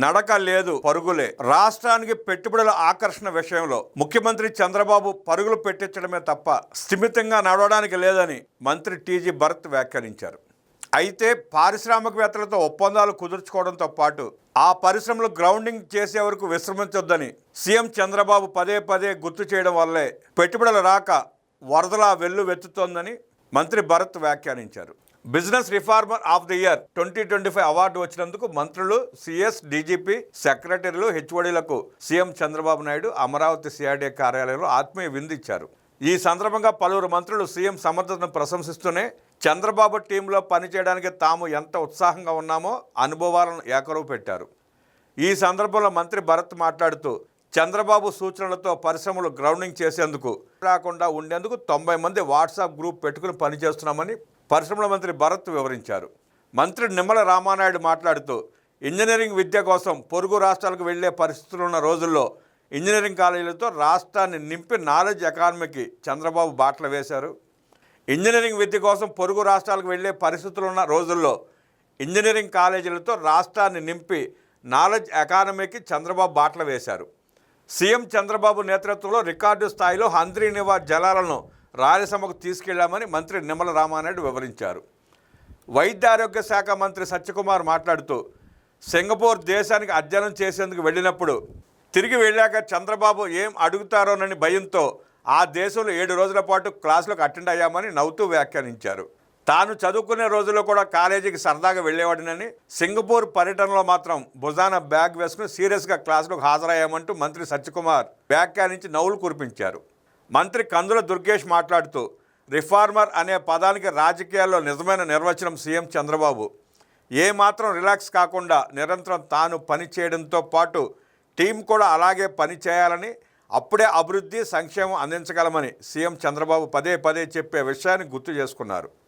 నడక లేదు, పరుగులే. రాష్ట్రానికి పెట్టుబడుల ఆకర్షణ విషయంలో ముఖ్యమంత్రి చంద్రబాబు పరుగులు పెట్టించడమే తప్ప స్థిమితంగా నడవడానికి లేదని మంత్రి టీజీ భరత్ వ్యాఖ్యానించారు. అయితే పారిశ్రామికవేత్తలతో ఒప్పందాలు కుదుర్చుకోవడంతో పాటు ఆ పరిశ్రమలు గ్రౌండింగ్ చేసే వరకు విశ్రమించొద్దని సీఎం చంద్రబాబు పదే పదే గుర్తు చేయడం వల్లే పెట్టుబడులు రాక వరదలా వెల్లువెత్తుతోందని మంత్రి భరత్ వ్యాఖ్యానించారు. Business reformer of the year 2025 award వచ్చినందుకు మంత్రులు, సిఎస్, డీజీపీ, సెక్రటరీలు, హెచ్ఓడీలకు సీఎం చంద్రబాబు నాయుడు అమరావతి సిఆర్డీఏ కార్యాలయంలో ఆత్మీయ విందు ఇచ్చారు. ఈ సందర్భంగా పలువురు మంత్రులు సీఎం సమర్థతను ప్రశంసిస్తూనే చంద్రబాబు టీంలో పనిచేయడానికి తాము ఎంత ఉత్సాహంగా ఉన్నామో అనుభవాలను ఏకరువు పెట్టారు. ఈ సందర్భంలో మంత్రి భరత్ మాట్లాడుతూ చంద్రబాబు సూచనలతో పరిశ్రమలు గ్రౌండింగ్ చేసేందుకు రాకుండా ఉండేందుకు 90 మంది వాట్సాప్ గ్రూప్ పెట్టుకుని పనిచేస్తున్నామని పరిశ్రమల మంత్రి భరత్ వివరించారు. మంత్రి నిమ్మల రామానాయుడు మాట్లాడుతూ ఇంజనీరింగ్ విద్య కోసం పొరుగు రాష్ట్రాలకు వెళ్లే పరిస్థితులు ఉన్న రోజుల్లో ఇంజనీరింగ్ కాలేజీలతో రాష్ట్రాన్ని నింపి నాలెడ్జ్ ఎకానమీకి చంద్రబాబు బాటలు వేశారు. ఇంజనీరింగ్ విద్య కోసం పొరుగు రాష్ట్రాలకు వెళ్లే పరిస్థితులు ఉన్న రోజుల్లో ఇంజనీరింగ్ కాలేజీలతో రాష్ట్రాన్ని నింపి నాలెడ్జ్ ఎకానమీకి చంద్రబాబు బాటలు వేశారు. సీఎం చంద్రబాబు నేతృత్వంలో రికార్డు స్థాయిలో హంద్రీనివా జలాలను రాయలసీమకు తీసుకెళ్లామని మంత్రి నిమ్మల రామానాయుడు వివరించారు. వైద్య ఆరోగ్య శాఖ మంత్రి సత్యకుమార్ మాట్లాడుతూ సింగపూర్ దేశానికి అధ్యయనం చేసేందుకు వెళ్ళినప్పుడు తిరిగి వెళ్ళాక చంద్రబాబు ఏం అడుగుతారోనని భయంతో ఆ దేశంలో 7 రోజుల పాటు క్లాసులకు అటెండ్ అయ్యామని నవ్వుతూ వ్యాఖ్యానించారు. తాను చదువుకునే రోజుల్లో కూడా కాలేజీకి సరదాగా వెళ్ళేవాడినని, సింగపూర్ పర్యటనలో మాత్రం భుజాన బ్యాగ్ వేసుకుని సీరియస్గా క్లాసులకు హాజరయ్యామంటూ మంత్రి సత్యకుమార్ వ్యాఖ్యానించి నవ్వులు కురిపించారు. మంత్రి కందుల దుర్గేష్ మాట్లాడుతూ రిఫార్మర్ అనే పదానికి రాజకీయాల్లో నిజమైన నిర్వచనం సీఎం చంద్రబాబు. ఏమాత్రం రిలాక్స్ కాకుండా నిరంతరం తాను పని చేయడంతో పాటు టీం కూడా అలాగే పని చేయాలని, అప్పుడే అభివృద్ధి, సంక్షేమం అందించగలమని సీఎం చంద్రబాబు పదే పదే చెప్పే విషయాన్ని గుర్తు చేసుకున్నారు.